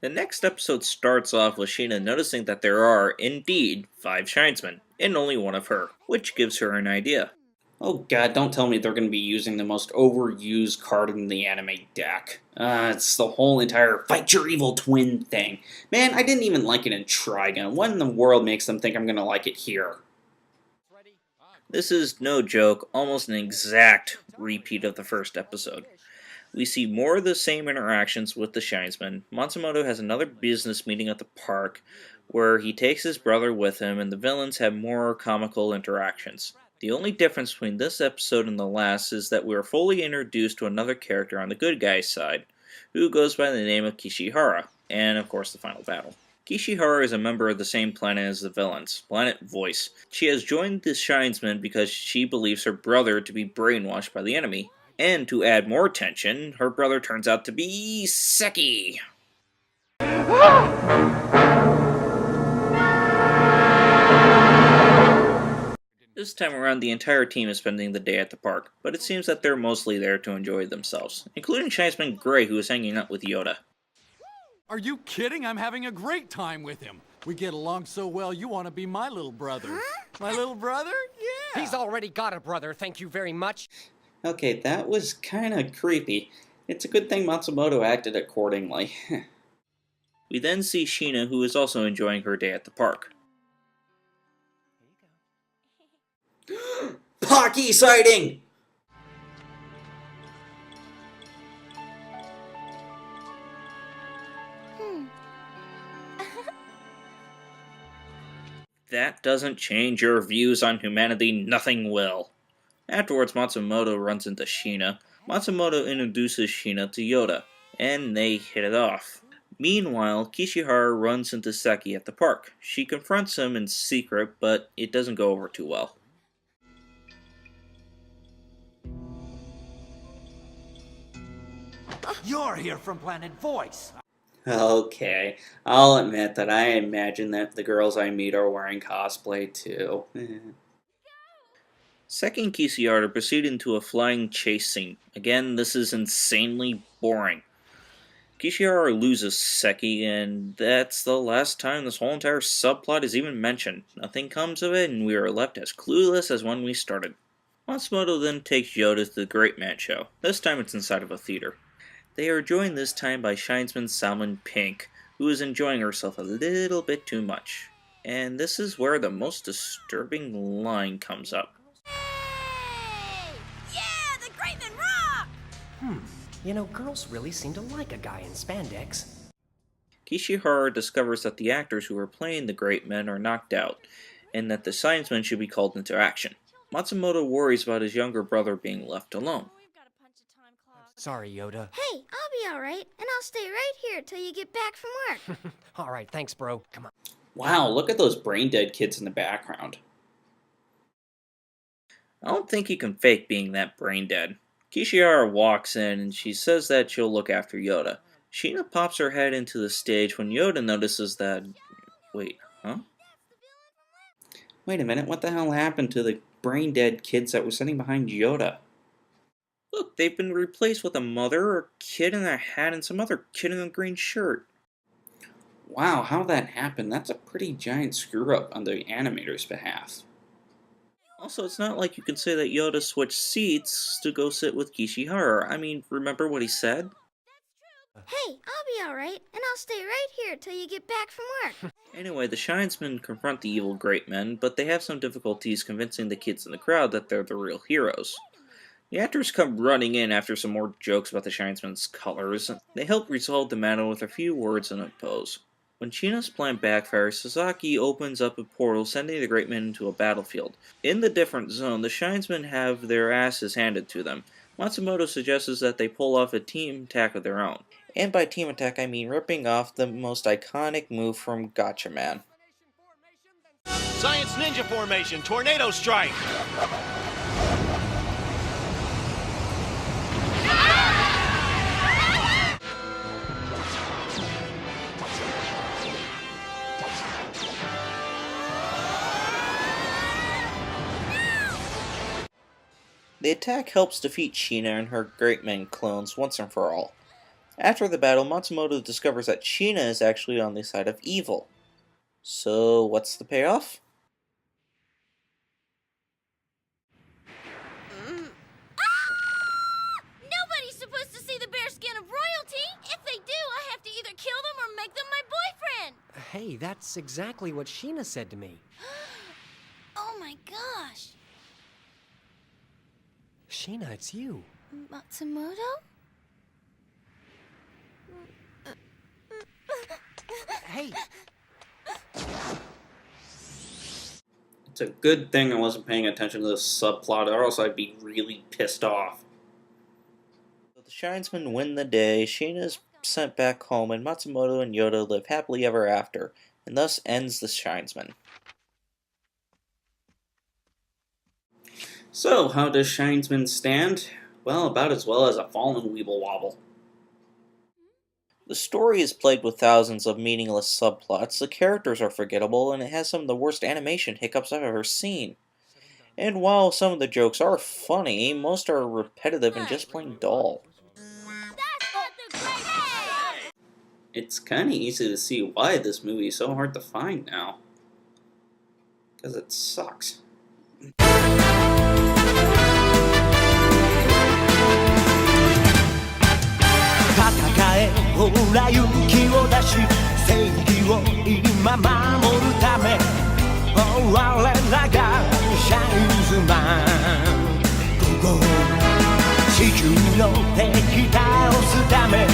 The next episode starts off with Sheena noticing that there are, indeed, 5 Shinesmen, and only one of her, which gives her an idea. Oh god, don't tell me they're going to be using the most overused card in the anime deck. It's the whole entire fight your evil twin thing. Man, I didn't even like it in Trigun. What in the world makes them think I'm going to like it here? This is, no joke, almost an exact repeat of the first episode. We see more of the same interactions with the Shinesmen. Matsumoto has another business meeting at the park, where he takes his brother with him, and the villains have more comical interactions. The only difference between this episode and the last is that we are fully introduced to another character on the good guy's side, who goes by the name of Kishihara, and of course the final battle. Kishihara is a member of the same planet as the villains, Planet Voice. She has joined the Shinesmen because she believes her brother to be brainwashed by the enemy. And to add more tension, her brother turns out to be Seki. This time around, the entire team is spending the day at the park, but it seems that they're mostly there to enjoy themselves, including Shinesman Gray, who is hanging out with Yoda. Are you kidding? I'm having a great time with him. We get along so well, you want to be my little brother. Huh? My little brother? Yeah! He's already got a brother, thank you very much. Okay, that was kinda creepy. It's a good thing Matsumoto acted accordingly. We then see Sheena, who is also enjoying her day at the park. Pocky sighting! That doesn't change your views on humanity, nothing will. Afterwards, Matsumoto runs into Sheena. Matsumoto introduces Sheena to Yoda, and they hit it off. Meanwhile, Kishihara runs into Seki at the park. She confronts him in secret, but it doesn't go over too well. You're here from Planet Voice. Okay, I'll admit that I imagine that the girls I meet are wearing cosplay too. Seki and Kishihara proceed into a flying chase scene. Again, this is insanely boring. Kishihara loses Seki, and that's the last time this whole entire subplot is even mentioned. Nothing comes of it, and we are left as clueless as when we started. Matsumoto then takes Yoda to the Great Man Show. This time it's inside of a theater. They are joined this time by Shinesman Salmon Pink, who is enjoying herself a little bit too much. And this is where the most disturbing line comes up. Hey! Yeah, the Great Men rock! You know, girls really seem to like a guy in spandex. Kishihara discovers that the actors who are playing the Great Men are knocked out, and that the Shinesmen should be called into action. Matsumoto worries about his younger brother being left alone. Sorry, Yoda. Hey, I'll be alright, and I'll stay right here till you get back from work. Alright, thanks, bro. Come on. Wow, look at those brain-dead kids in the background. I don't think you can fake being that brain dead. Kishihara walks in and she says that she'll look after Yoda. Sheena pops her head into the stage when Yoda notices that... Wait, huh? Wait a minute, what the hell happened to the brain-dead kids that were sitting behind Yoda? Look, they've been replaced with a mother, a kid in a hat, and some other kid in a green shirt. Wow, how that happened? That's a pretty giant screw-up on the animator's behalf. Also, it's not like you can say that Yoda switched seats to go sit with Kishihara. I mean, remember what he said? Hey, I'll be alright, and I'll stay right here till you get back from work. Anyway, the Shinesmen confront the evil Great Men, but they have some difficulties convincing the kids in the crowd that they're the real heroes. The actors come running in after some more jokes about the Shinesmen's colors. They help resolve the matter with a few words and a pose. When Sheena's plan backfires, Sasaki opens up a portal sending the Great Men into a battlefield. In the different zone, the Shinesmen have their asses handed to them. Matsumoto suggests that they pull off a team attack of their own. And by team attack, I mean ripping off the most iconic move from Gotcha Man. Science Ninja Formation, Tornado Strike! The attack helps defeat Sheena and her Great Men clones once and for all. After the battle, Matsumoto discovers that Sheena is actually on the side of evil. So, what's the payoff? Nobody's supposed to see the bare skin of royalty. If they do, I have to either kill them or make them my boyfriend. Hey, that's exactly what Sheena said to me. Oh my gosh. Sheena, it's you. Matsumoto? Hey, It's a good thing I wasn't paying attention to this subplot, or else I'd be really pissed off. So the Shinesmen win the day, Sheena is sent back home, and Matsumoto and Yoda live happily ever after, and thus ends the Shinesman. So, how does Shinesman stand? Well, about as well as a fallen Weeble Wobble. The story is plagued with thousands of meaningless subplots, the characters are forgettable, and it has some of the worst animation hiccups I've ever seen. And while some of the jokes are funny, most are repetitive and just plain dull. That's not the great. It's kinda easy to see why this movie is so hard to find now. Because it sucks. 戦えほら勇気を出し正義を今守るため我らがシャインズマン地球の敵倒すため